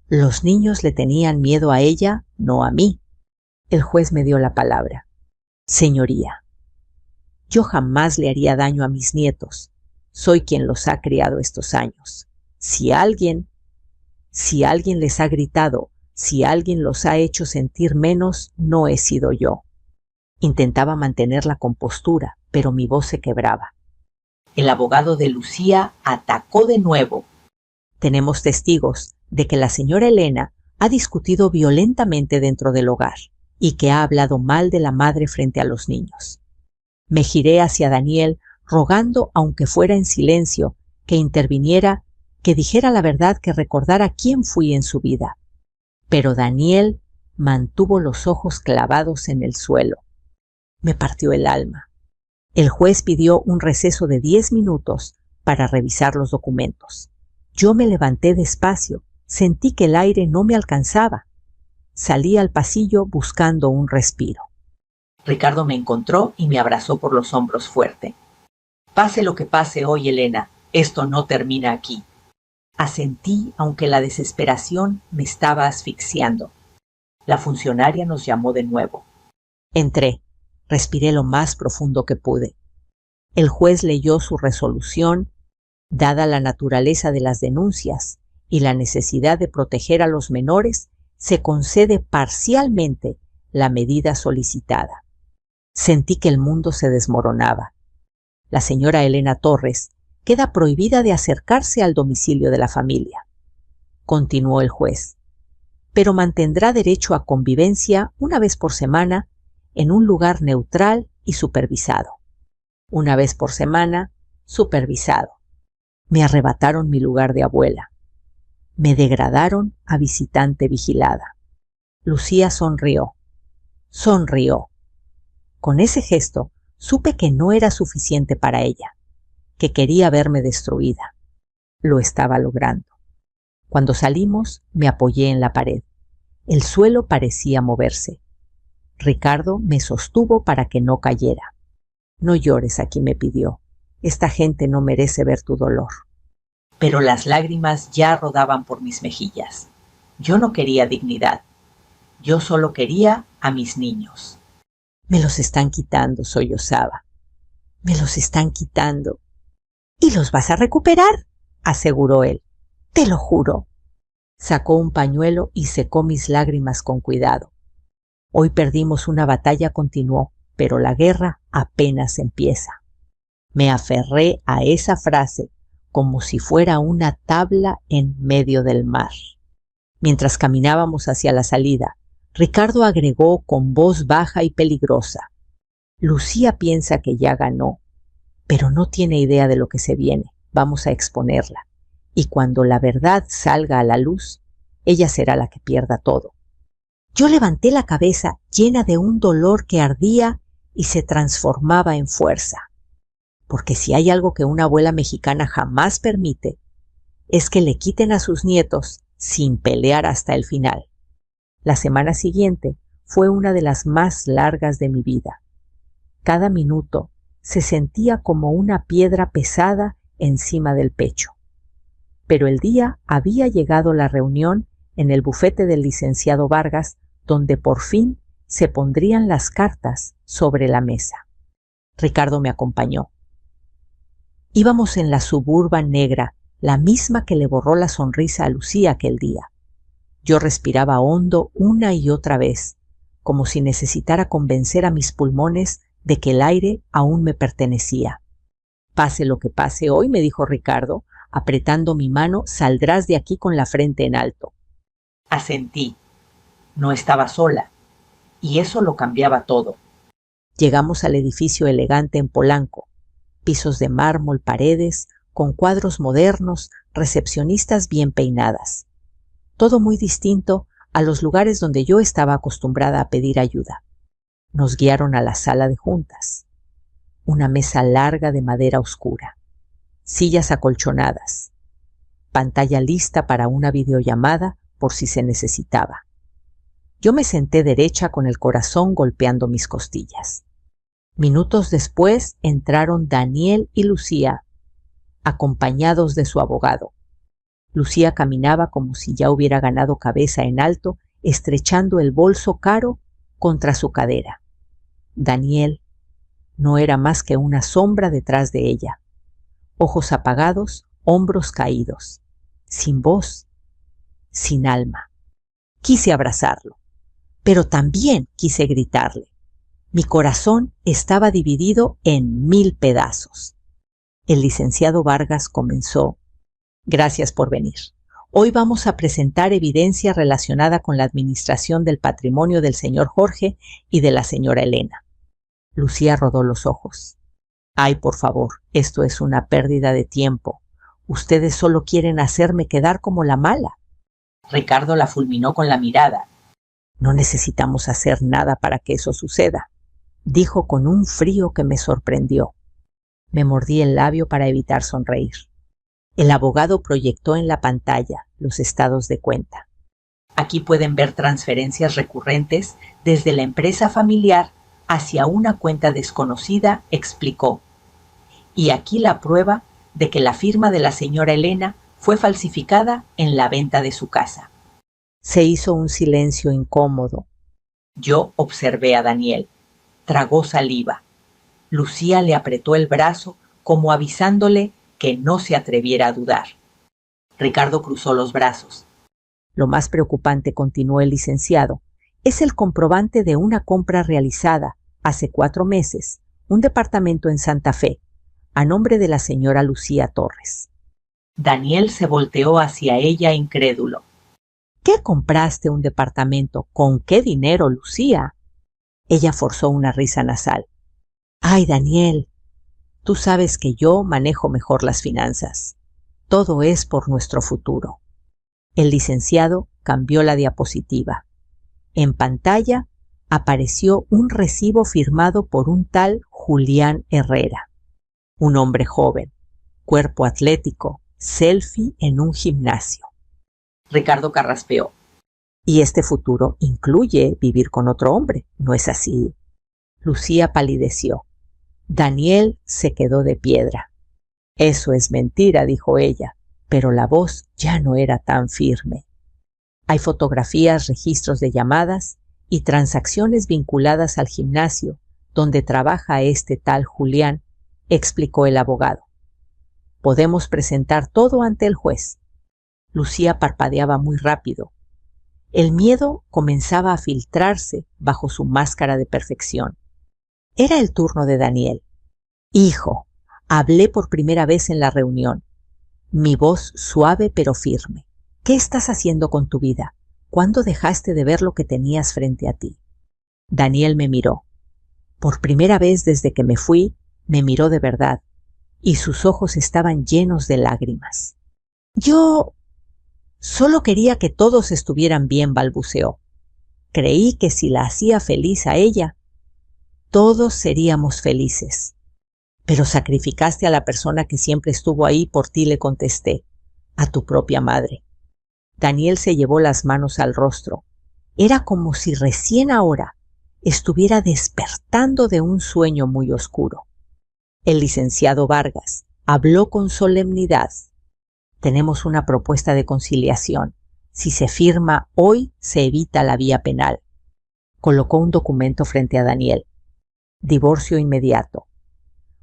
Los niños le tenían miedo a ella, no a mí. El juez me dio la palabra. Señoría, yo jamás le haría daño a mis nietos. Soy quien los ha criado estos años. Si alguien les ha gritado, si alguien los ha hecho sentir menos, no he sido yo. Intentaba mantener la compostura, pero mi voz se quebraba. El abogado de Lucía atacó de nuevo. Tenemos testigos de que la señora Elena ha discutido violentamente dentro del hogar y que ha hablado mal de la madre frente a los niños. Me giré hacia Daniel, rogando, aunque fuera en silencio, que interviniera, que dijera la verdad, que recordara quién fui en su vida. Pero Daniel mantuvo los ojos clavados en el suelo. Me partió el alma. El juez pidió un receso de 10 minutos para revisar los documentos. Yo me levanté despacio, sentí que el aire no me alcanzaba. Salí al pasillo buscando un respiro. Ricardo me encontró y me abrazó por los hombros fuerte. Pase lo que pase hoy, Elena, esto no termina aquí. Asentí, aunque la desesperación me estaba asfixiando. La funcionaria nos llamó de nuevo. Entré, respiré lo más profundo que pude. El juez leyó su resolución. Dada la naturaleza de las denuncias y la necesidad de proteger a los menores, se concede parcialmente la medida solicitada. Sentí que el mundo se desmoronaba. La señora Elena Torres queda prohibida de acercarse al domicilio de la familia, continuó el juez, pero mantendrá derecho a convivencia una vez por semana en un lugar neutral y supervisado. Una vez por semana, supervisado. Me arrebataron mi lugar de abuela. Me degradaron a visitante vigilada. Lucía sonrió. Sonrió. Con ese gesto supe que no era suficiente para ella, que quería verme destruida. Lo estaba logrando. Cuando salimos, me apoyé en la pared. El suelo parecía moverse. Ricardo me sostuvo para que no cayera. No llores aquí, me pidió. Esta gente no merece ver tu dolor. Pero las lágrimas ya rodaban por mis mejillas. Yo no quería dignidad. Yo solo quería a mis niños. Me los están quitando, sollozaba. Me los están quitando. ¿Y los vas a recuperar?, aseguró él. Te lo juro. Sacó un pañuelo y secó mis lágrimas con cuidado. Hoy perdimos una batalla, continuó, pero la guerra apenas empieza. Me aferré a esa frase como si fuera una tabla en medio del mar. Mientras caminábamos hacia la salida, Ricardo agregó con voz baja y peligrosa: Lucía piensa que ya ganó, pero no tiene idea de lo que se viene. Vamos a exponerla. Y cuando la verdad salga a la luz, ella será la que pierda todo. Yo levanté la cabeza llena de un dolor que ardía y se transformaba en fuerza. Porque si hay algo que una abuela mexicana jamás permite, es que le quiten a sus nietos sin pelear hasta el final. La semana siguiente fue una de las más largas de mi vida. Cada minuto se sentía como una piedra pesada encima del pecho. Pero el día había llegado la reunión en el bufete del licenciado Vargas, donde por fin se pondrían las cartas sobre la mesa. Ricardo me acompañó. Íbamos en la Suburban negra, la misma que le borró la sonrisa a Lucía aquel día. Yo respiraba hondo una y otra vez, como si necesitara convencer a mis pulmones de que el aire aún me pertenecía. Pase lo que pase hoy, me dijo Ricardo, apretando mi mano, saldrás de aquí con la frente en alto. Asentí. No estaba sola, y eso lo cambiaba todo. Llegamos al edificio elegante en Polanco, pisos de mármol, paredes, con cuadros modernos, recepcionistas bien peinadas. Todo muy distinto a los lugares donde yo estaba acostumbrada a pedir ayuda. Nos guiaron a la sala de juntas. Una mesa larga de madera oscura, sillas acolchonadas, pantalla lista para una videollamada por si se necesitaba. Yo me senté derecha con el corazón golpeando mis costillas. Minutos después entraron Daniel y Lucía, acompañados de su abogado. Lucía caminaba como si ya hubiera ganado cabeza en alto, estrechando el bolso caro contra su cadera. Daniel no era más que una sombra detrás de ella. Ojos apagados, hombros caídos, sin voz, sin alma. Quise abrazarlo, pero también quise gritarle. Mi corazón estaba dividido en 1000 pedazos. El licenciado Vargas comenzó: Gracias por venir. Hoy vamos a presentar evidencia relacionada con la administración del patrimonio del señor Jorge y de la señora Elena. Lucía rodó los ojos. Ay, por favor, esto es una pérdida de tiempo. Ustedes solo quieren hacerme quedar como la mala. Ricardo la fulminó con la mirada. No necesitamos hacer nada para que eso suceda, dijo con un frío que me sorprendió. Me mordí el labio para evitar sonreír. El abogado proyectó en la pantalla los estados de cuenta. Aquí pueden ver transferencias recurrentes desde la empresa familiar hacia una cuenta desconocida, explicó. Y aquí la prueba de que la firma de la señora Elena fue falsificada en la venta de su casa. Se hizo un silencio incómodo. Yo observé a Daniel. Tragó saliva. Lucía le apretó el brazo como avisándole que no se atreviera a dudar. Ricardo cruzó los brazos. Lo más preocupante, continuó el licenciado, es el comprobante de una compra realizada hace 4 meses, un departamento en Santa Fe, a nombre de la señora Lucía Torres. Daniel se volteó hacia ella incrédulo. ¿Qué compraste un departamento? ¿Con qué dinero, Lucía? Ella forzó una risa nasal. Ay, Daniel, tú sabes que yo manejo mejor las finanzas. Todo es por nuestro futuro. El licenciado cambió la diapositiva. En pantalla apareció un recibo firmado por un tal Julián Herrera, un hombre joven, cuerpo atlético, selfie en un gimnasio. Ricardo carraspeó. Y este futuro incluye vivir con otro hombre, ¿no es así? Lucía palideció. Daniel se quedó de piedra. Eso es mentira, dijo ella, pero la voz ya no era tan firme. Hay fotografías, registros de llamadas y transacciones vinculadas al gimnasio donde trabaja este tal Julián, explicó el abogado. Podemos presentar todo ante el juez. Lucía parpadeaba muy rápido. El miedo comenzaba a filtrarse bajo su máscara de perfección. Era el turno de Daniel. Hijo, hablé por primera vez en la reunión. Mi voz suave pero firme. ¿Qué estás haciendo con tu vida? ¿Cuándo dejaste de ver lo que tenías frente a ti? Daniel me miró. Por primera vez desde que me fui, me miró de verdad, y sus ojos estaban llenos de lágrimas. Yo solo quería que todos estuvieran bien, balbuceó. Creí que si la hacía feliz a ella, todos seríamos felices. Pero sacrificaste a la persona que siempre estuvo ahí por ti, le contesté, a tu propia madre. Daniel se llevó las manos al rostro. Era como si recién ahora estuviera despertando de un sueño muy oscuro. El licenciado Vargas habló con solemnidad. Tenemos una propuesta de conciliación. Si se firma hoy, se evita la vía penal. Colocó un documento frente a Daniel. Divorcio inmediato.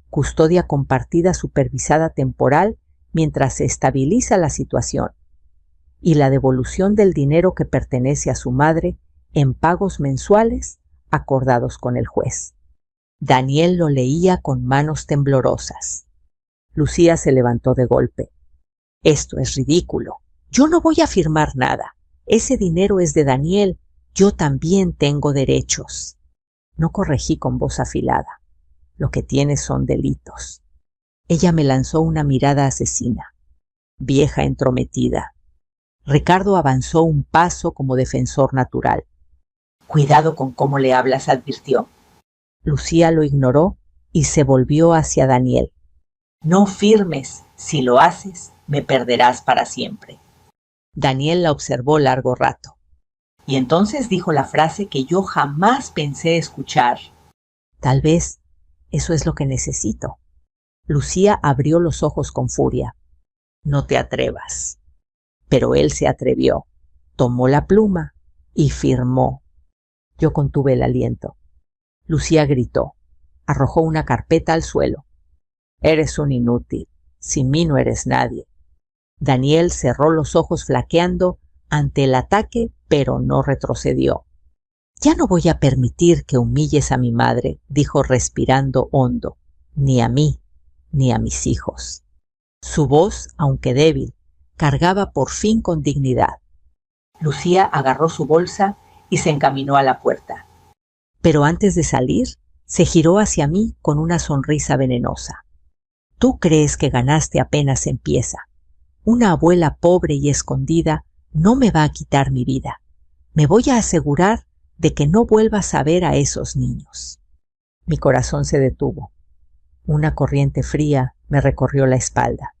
Custodia compartida supervisada temporal mientras se estabiliza la situación. Y la devolución del dinero que pertenece a su madre en pagos mensuales acordados con el juez. Daniel lo leía con manos temblorosas. Lucía se levantó de golpe. Esto es ridículo. Yo no voy a firmar nada. Ese dinero es de Daniel. Yo también tengo derechos. No corregí con voz afilada. Lo que tienes son delitos. Ella me lanzó una mirada asesina. Vieja entrometida. Ricardo avanzó un paso como defensor natural. Cuidado con cómo le hablas, advirtió. Lucía lo ignoró y se volvió hacia Daniel. No firmes. Si lo haces, me perderás para siempre. Daniel la observó largo rato. Y entonces dijo la frase que yo jamás pensé escuchar. Tal vez eso es lo que necesito. Lucía abrió los ojos con furia. No te atrevas. Pero él se atrevió. Tomó la pluma y firmó. Yo contuve el aliento. Lucía gritó. Arrojó una carpeta al suelo. Eres un inútil. Sin mí no eres nadie. Daniel cerró los ojos flaqueando ante el ataque, pero no retrocedió. Ya no voy a permitir que humilles a mi madre, dijo respirando hondo, ni a mí, ni a mis hijos. Su voz, aunque débil, cargaba por fin con dignidad. Lucía agarró su bolsa y se encaminó a la puerta. Pero antes de salir, se giró hacia mí con una sonrisa venenosa. Tú crees que ganaste apenas empieza. Una abuela pobre y escondida no me va a quitar mi vida. Me voy a asegurar de que no vuelvas a ver a esos niños. Mi corazón se detuvo. Una corriente fría me recorrió la espalda.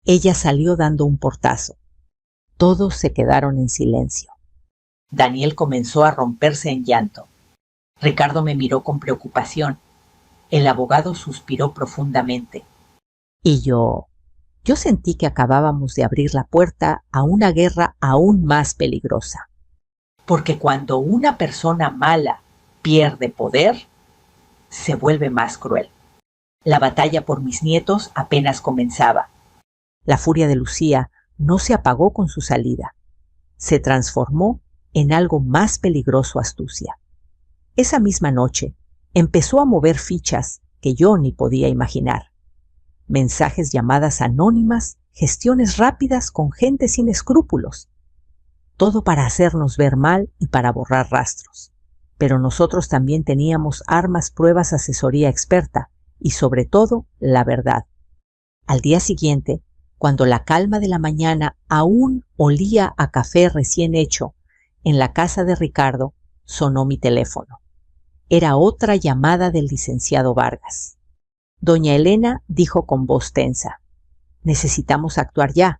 Ella salió dando un portazo. Todos se quedaron en silencio. Daniel comenzó a romperse en llanto. Ricardo me miró con preocupación. El abogado suspiró profundamente. Y yo sentí que acabábamos de abrir la puerta a una guerra aún más peligrosa. Porque cuando una persona mala pierde poder, se vuelve más cruel. La batalla por mis nietos apenas comenzaba. La furia de Lucía no se apagó con su salida. Se transformó en algo más peligroso: astucia. Esa misma noche empezó a mover fichas que yo ni podía imaginar. Mensajes, llamadas anónimas, gestiones rápidas con gente sin escrúpulos. Todo para hacernos ver mal y para borrar rastros. Pero nosotros también teníamos armas, pruebas, asesoría experta y sobre todo la verdad. Al día siguiente, cuando la calma de la mañana aún olía a café recién hecho en la casa de Ricardo, sonó mi teléfono. Era otra llamada del licenciado Vargas. Doña Elena dijo con voz tensa: necesitamos actuar ya.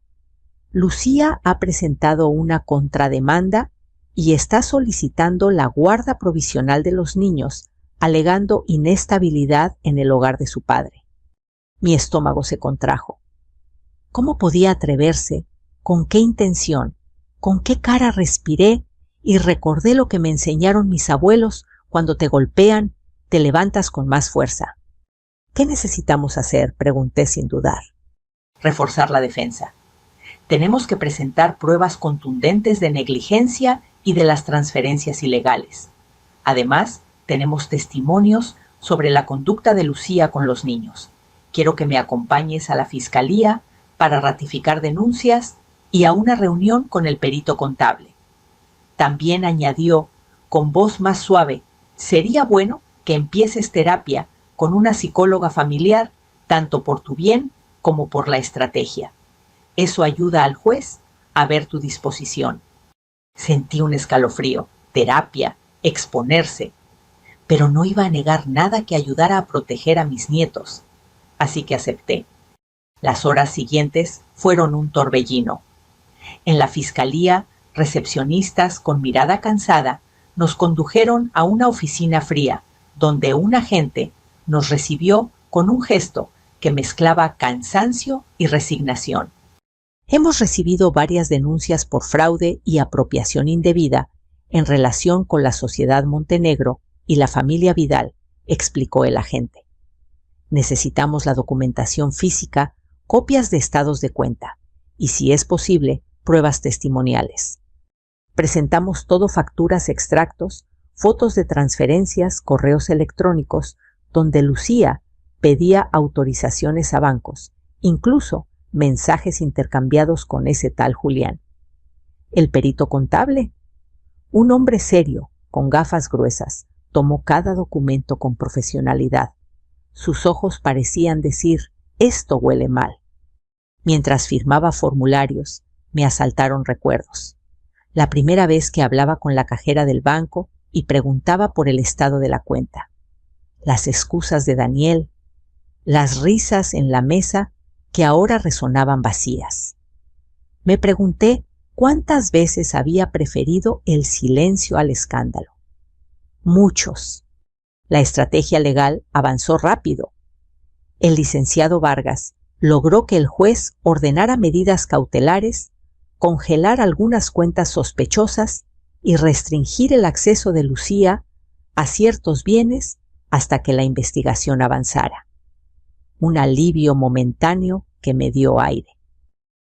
Lucía ha presentado una contrademanda y está solicitando la guarda provisional de los niños, alegando inestabilidad en el hogar de su padre. Mi estómago se contrajo. ¿Cómo podía atreverse? ¿Con qué intención? ¿Con qué cara respiré? Y recordé lo que me enseñaron mis abuelos: cuando te golpean, te levantas con más fuerza. ¿Qué necesitamos hacer?, pregunté sin dudar. Reforzar la defensa. Tenemos que presentar pruebas contundentes de negligencia y de las transferencias ilegales. Además, tenemos testimonios sobre la conducta de Lucía con los niños. Quiero que me acompañes a la fiscalía para ratificar denuncias y a una reunión con el perito contable. También añadió, con voz más suave: sería bueno que empieces terapia con una psicóloga familiar, tanto por tu bien como por la estrategia. Eso ayuda al juez a ver tu disposición. Sentí un escalofrío. Terapia, exponerse. Pero no iba a negar nada que ayudara a proteger a mis nietos. Así que acepté. Las horas siguientes fueron un torbellino. En la fiscalía, recepcionistas con mirada cansada nos condujeron a una oficina fría, donde un agente nos recibió con un gesto que mezclaba cansancio y resignación. Hemos recibido varias denuncias por fraude y apropiación indebida en relación con la Sociedad Montenegro y la familia Vidal, explicó el agente. Necesitamos la documentación física, copias de estados de cuenta y, si es posible, pruebas testimoniales. Presentamos todo: facturas, extractos, fotos de transferencias, correos electrónicos, donde Lucía pedía autorizaciones a bancos, incluso mensajes intercambiados con ese tal Julián. El perito contable, un hombre serio, con gafas gruesas, tomó cada documento con profesionalidad. Sus ojos parecían decir: esto huele mal. Mientras firmaba formularios, me asaltaron recuerdos. La primera vez que hablaba con la cajera del banco y preguntaba por el estado de la cuenta. Las excusas de Daniel, las risas en la mesa que ahora resonaban vacías. Me pregunté cuántas veces había preferido el silencio al escándalo. Muchos. La estrategia legal avanzó rápido. El licenciado Vargas logró que el juez ordenara medidas cautelares, congelar algunas cuentas sospechosas y restringir el acceso de Lucía a ciertos bienes hasta que la investigación avanzara. Un alivio momentáneo que me dio aire.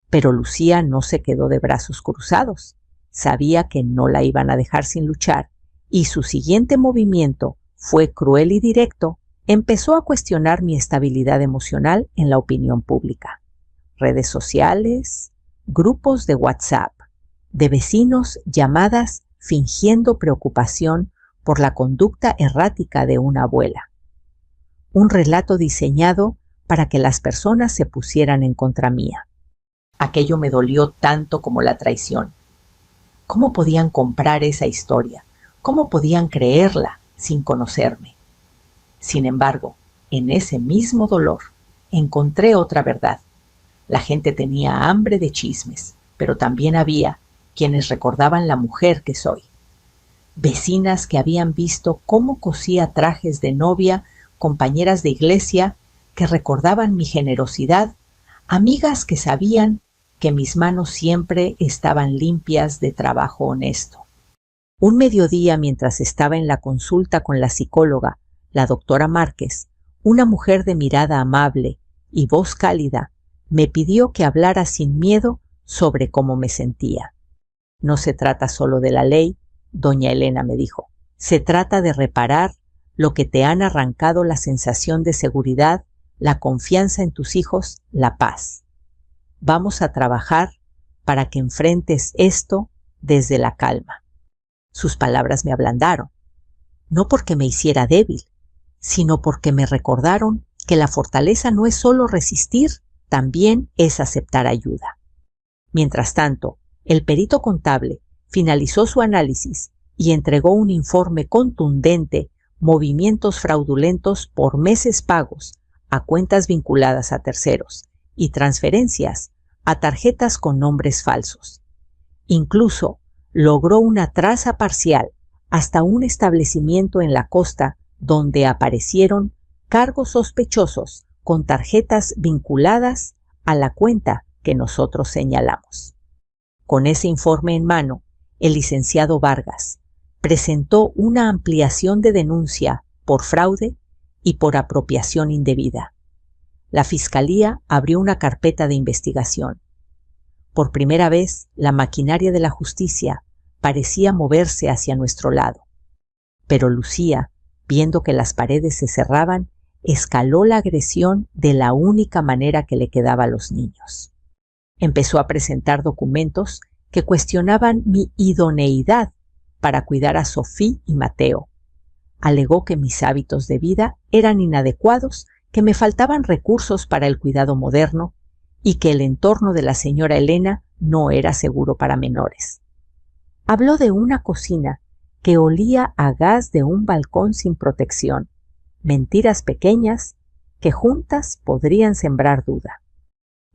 Pero Lucía no se quedó de brazos cruzados. Sabía que no la iban a dejar sin luchar, y su siguiente movimiento fue cruel y directo. Empezó a cuestionar mi estabilidad emocional en la opinión pública. Redes sociales, grupos de WhatsApp, de vecinos, llamadas fingiendo preocupación por la conducta errática de una abuela. Un relato diseñado para que las personas se pusieran en contra mía. Aquello me dolió tanto como la traición. ¿Cómo podían comprar esa historia? ¿Cómo podían creerla sin conocerme? Sin embargo, en ese mismo dolor encontré otra verdad. La gente tenía hambre de chismes, pero también había quienes recordaban la mujer que soy. Vecinas que habían visto cómo cosía trajes de novia, compañeras de iglesia que recordaban mi generosidad, amigas que sabían que mis manos siempre estaban limpias de trabajo honesto. Un mediodía, mientras estaba en la consulta con la psicóloga, la doctora Márquez, una mujer de mirada amable y voz cálida, me pidió que hablara sin miedo sobre cómo me sentía. No se trata solo de la ley, doña Elena me dijo. Se trata de reparar lo que te han arrancado: la sensación de seguridad, la confianza en tus hijos, la paz. Vamos a trabajar para que enfrentes esto desde la calma. Sus palabras me ablandaron, no porque me hiciera débil, sino porque me recordaron que la fortaleza no es solo resistir, también es aceptar ayuda. Mientras tanto, el perito contable finalizó su análisis y entregó un informe contundente, movimientos fraudulentos por meses pagos a cuentas vinculadas a terceros y transferencias a tarjetas con nombres falsos. Incluso logró una traza parcial hasta un establecimiento en la costa donde aparecieron cargos sospechosos con tarjetas vinculadas a la cuenta que nosotros señalamos. Con ese informe en mano, el licenciado Vargas presentó una ampliación de denuncia por fraude y por apropiación indebida. La Fiscalía abrió una carpeta de investigación. Por primera vez, la maquinaria de la justicia parecía moverse hacia nuestro lado. Pero Lucía, viendo que las paredes se cerraban, escaló la agresión de la única manera que le quedaba a los niños. Empezó a presentar documentos que cuestionaban mi idoneidad para cuidar a Sofía y Mateo. Alegó que mis hábitos de vida eran inadecuados, que me faltaban recursos para el cuidado moderno y que el entorno de la señora Elena no era seguro para menores. Habló de una cocina que olía a gas de un balcón sin protección, mentiras pequeñas que juntas podrían sembrar duda.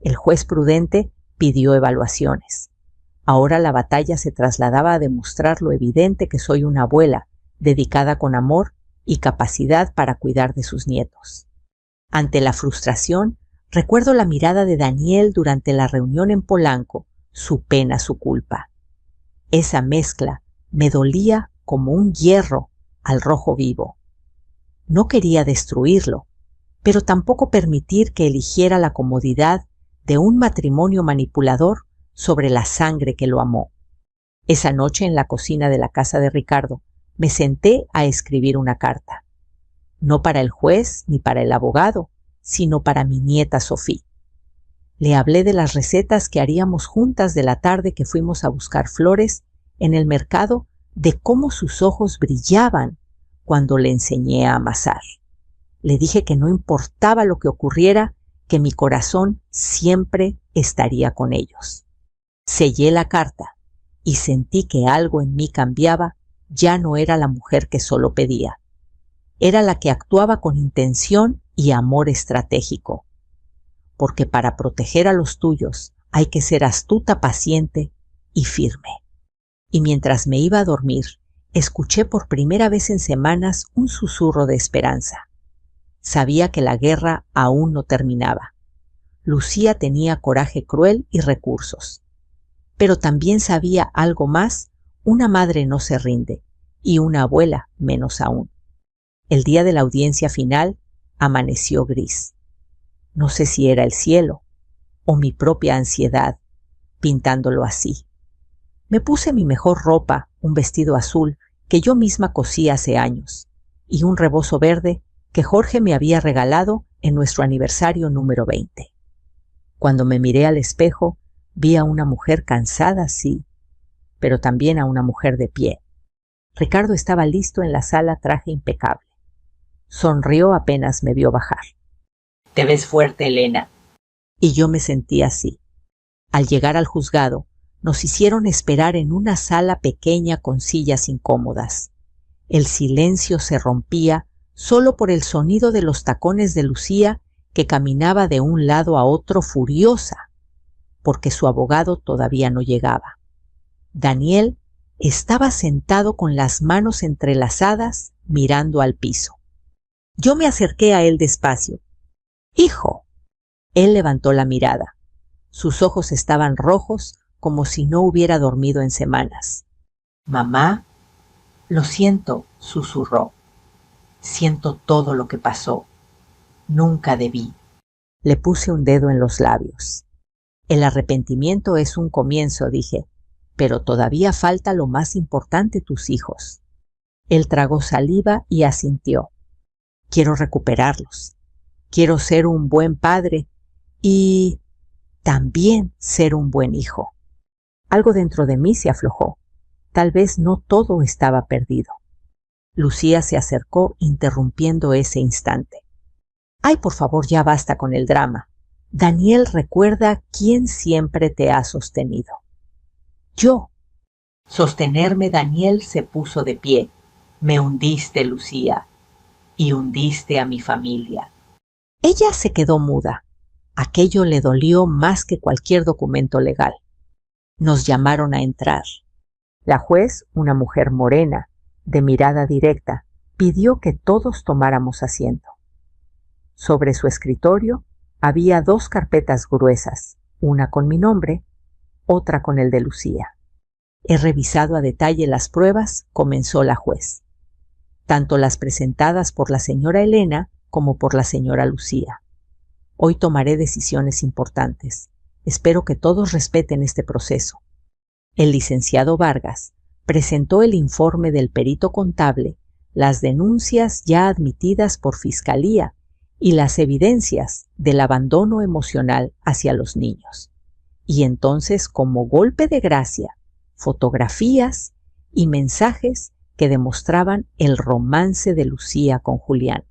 El juez prudente pidió evaluaciones. Ahora la batalla se trasladaba a demostrar lo evidente que soy una abuela, dedicada con amor y capacidad para cuidar de sus nietos. Ante la frustración, recuerdo la mirada de Daniel durante la reunión en Polanco, su pena, su culpa. Esa mezcla me dolía como un hierro al rojo vivo. No quería destruirlo, pero tampoco permitir que eligiera la comodidad de un matrimonio manipulador sobre la sangre que lo amó. Esa noche en la cocina de la casa de Ricardo me senté a escribir una carta. No para el juez ni para el abogado, sino para mi nieta Sofía. Le hablé de las recetas que haríamos juntas de la tarde que fuimos a buscar flores en el mercado, de cómo sus ojos brillaban cuando le enseñé a amasar. Le dije que no importaba lo que ocurriera, que mi corazón siempre estaría con ellos. Sellé la carta y sentí que algo en mí cambiaba. Ya no era la mujer que solo pedía. Era la que actuaba con intención y amor estratégico. Porque para proteger a los tuyos hay que ser astuta, paciente y firme. Y mientras me iba a dormir, escuché por primera vez en semanas un susurro de esperanza. Sabía que la guerra aún no terminaba. Lucía tenía coraje cruel y recursos. Pero también sabía algo más: una madre no se rinde, y una abuela menos aún. El día de la audiencia final amaneció gris. No sé si era el cielo o mi propia ansiedad pintándolo así. Me puse mi mejor ropa, un vestido azul que yo misma cosí hace años, y un rebozo verde que Jorge me había regalado en nuestro aniversario número 20. Cuando me miré al espejo, vi a una mujer cansada, sí, pero también a una mujer de pie. Ricardo estaba listo en la sala, traje impecable. Sonrió apenas me vio bajar. «Te ves fuerte, Elena». Y yo me sentí así. Al llegar al juzgado, nos hicieron esperar en una sala pequeña con sillas incómodas. El silencio se rompía solo por el sonido de los tacones de Lucía, que caminaba de un lado a otro furiosa, porque su abogado todavía no llegaba. Daniel estaba sentado con las manos entrelazadas, mirando al piso. Yo me acerqué a él despacio. «Hijo». Él levantó la mirada. Sus ojos estaban rojos, como si no hubiera dormido en semanas. «Mamá, lo siento», susurró. «Siento todo lo que pasó. Nunca debí». Le puse un dedo en los labios. «El arrepentimiento es un comienzo», dije, «pero todavía falta lo más importante, tus hijos». Él tragó saliva y asintió. «Quiero recuperarlos. Quiero ser un buen padre y también ser un buen hijo». Algo dentro de mí se aflojó. Tal vez no todo estaba perdido. Lucía se acercó, interrumpiendo ese instante. «Ay, por favor, ya basta con el drama. Daniel recuerda quién siempre te ha sostenido. Yo». Sostenerme, Daniel se puso de pie. Me hundiste, Lucía, y hundiste a mi familia. Ella se quedó muda. Aquello le dolió más que cualquier documento legal. Nos llamaron a entrar. La juez, una mujer morena, de mirada directa, pidió que todos tomáramos asiento. Sobre su escritorio había 2 carpetas gruesas, una con mi nombre, otra con el de Lucía. He revisado a detalle las pruebas, comenzó la juez, tanto las presentadas por la señora Elena como por la señora Lucía. Hoy tomaré decisiones importantes. Espero que todos respeten este proceso. El licenciado Vargas presentó el informe del perito contable, las denuncias ya admitidas por Fiscalía y las evidencias del abandono emocional hacia los niños. Y entonces, como golpe de gracia, fotografías y mensajes que demostraban el romance de Lucía con Julián.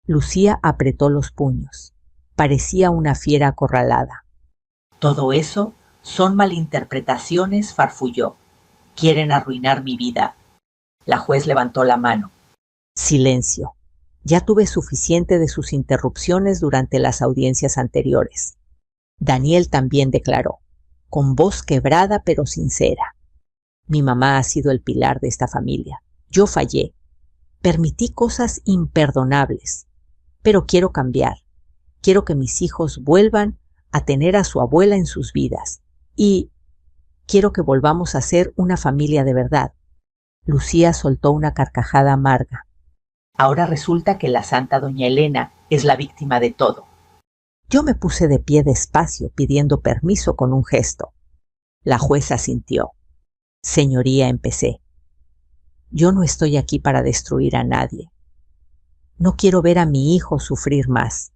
Lucía apretó los puños. Parecía una fiera acorralada. Todo eso son malinterpretaciones, farfulló. Quieren arruinar mi vida. La juez levantó la mano. Silencio. Ya tuve suficiente de sus interrupciones durante las audiencias anteriores. Daniel también declaró, con voz quebrada pero sincera. Mi mamá ha sido el pilar de esta familia. Yo fallé. Permití cosas imperdonables. Pero quiero cambiar. Quiero que mis hijos vuelvan a tener a su abuela en sus vidas. Y quiero que volvamos a ser una familia de verdad. Lucía soltó una carcajada amarga. Ahora resulta que la santa doña Elena es la víctima de todo. Yo me puse de pie despacio, pidiendo permiso con un gesto. La jueza asintió. Señoría, empecé. Yo no estoy aquí para destruir a nadie. No quiero ver a mi hijo sufrir más.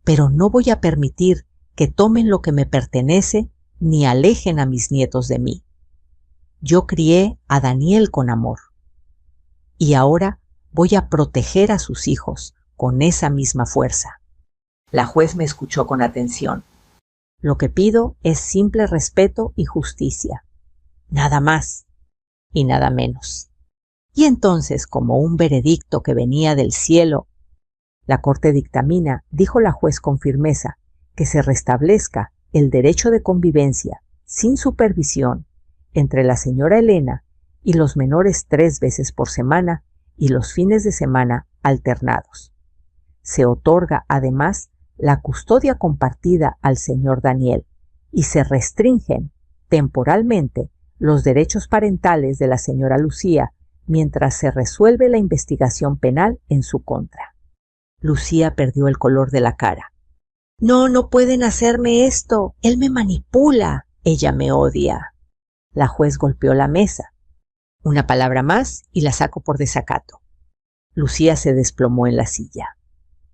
Pero no voy a permitir que tomen lo que me pertenece ni alejen a mis nietos de mí. Yo crié a Daniel con amor. Y ahora voy a proteger a sus hijos con esa misma fuerza. La juez me escuchó con atención. Lo que pido es simple respeto y justicia. Nada más y nada menos. Y entonces, como un veredicto que venía del cielo, la Corte dictamina, dijo la juez con firmeza, que se restablezca el derecho de convivencia sin supervisión entre la señora Elena y los menores 3 veces por semana y los fines de semana alternados. Se otorga además la custodia compartida al señor Daniel y se restringen temporalmente los derechos parentales de la señora Lucía mientras se resuelve la investigación penal en su contra. Lucía perdió el color de la cara. No, no pueden hacerme esto. Él me manipula. Ella me odia. La juez golpeó la mesa. Una palabra más y la saco por desacato. Lucía se desplomó en la silla.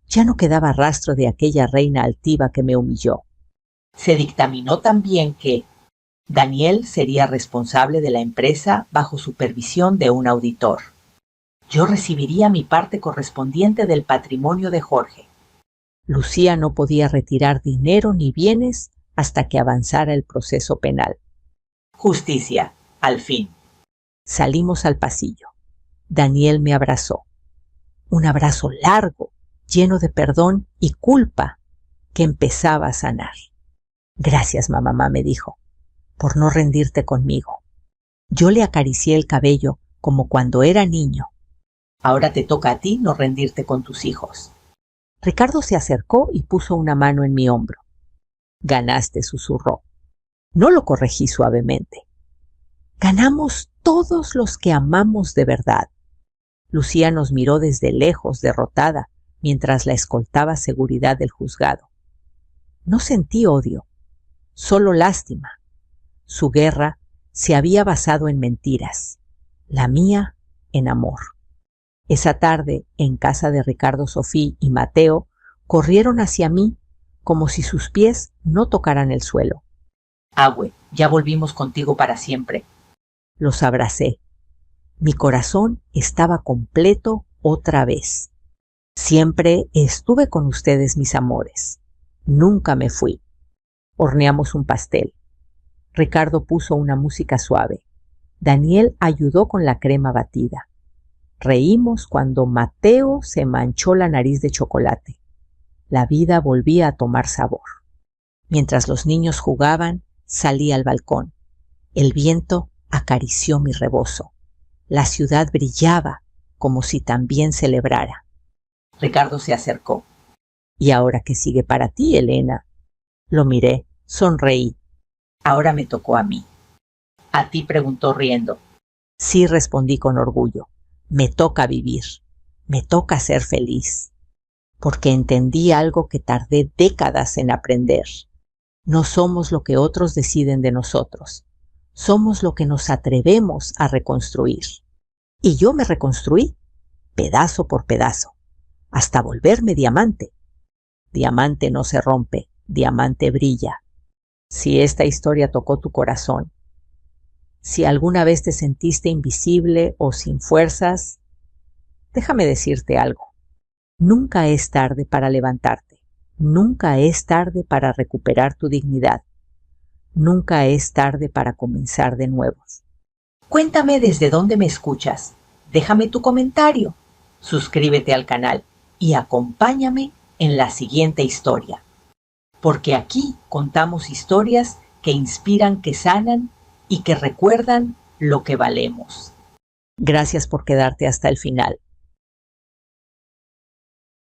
Ya no quedaba rastro de aquella reina altiva que me humilló. Se dictaminó también que Daniel sería responsable de la empresa bajo supervisión de un auditor. Yo recibiría mi parte correspondiente del patrimonio de Jorge. Lucía no podía retirar dinero ni bienes hasta que avanzara el proceso penal. Justicia, al fin. Salimos al pasillo. Daniel me abrazó. Un abrazo largo, lleno de perdón y culpa que empezaba a sanar. Gracias, mamá, me dijo, por no rendirte conmigo. Yo le acaricié el cabello como cuando era niño. Ahora te toca a ti no rendirte con tus hijos. Ricardo se acercó y puso una mano en mi hombro. Ganaste, susurró. No lo corregí suavemente. Ganamos todos los que amamos de verdad. Lucía nos miró desde lejos, derrotada, mientras la escoltaba seguridad del juzgado. No sentí odio, solo lástima. Su guerra se había basado en mentiras, la mía en amor. Esa tarde, en casa de Ricardo, Sofía y Mateo, corrieron hacia mí como si sus pies no tocaran el suelo. Agüe, ya volvimos contigo para siempre. Los abracé. Mi corazón estaba completo otra vez. Siempre estuve con ustedes, mis amores. Nunca me fui. Horneamos un pastel. Ricardo puso una música suave. Daniel ayudó con la crema batida. Reímos cuando Mateo se manchó la nariz de chocolate. La vida volvía a tomar sabor. Mientras los niños jugaban, salí al balcón. El viento acarició mi rebozo. La ciudad brillaba como si también celebrara. Ricardo se acercó. ¿Y ahora qué sigue para ti, Elena? Lo miré, sonreí. Ahora me tocó a mí. ¿A ti?, preguntó riendo. Sí, respondí con orgullo. Me toca vivir. Me toca ser feliz. Porque entendí algo que tardé décadas en aprender. No somos lo que otros deciden de nosotros. Somos lo que nos atrevemos a reconstruir. Y yo me reconstruí, pedazo por pedazo, hasta volverme diamante. Diamante no se rompe, diamante brilla. Si esta historia tocó tu corazón, si alguna vez te sentiste invisible o sin fuerzas, déjame decirte algo. Nunca es tarde para levantarte. Nunca es tarde para recuperar tu dignidad. Nunca es tarde para comenzar de nuevo. Cuéntame desde dónde me escuchas. Déjame tu comentario. Suscríbete al canal y acompáñame en la siguiente historia. Porque aquí contamos historias que inspiran, que sanan y que recuerdan lo que valemos. Gracias por quedarte hasta el final.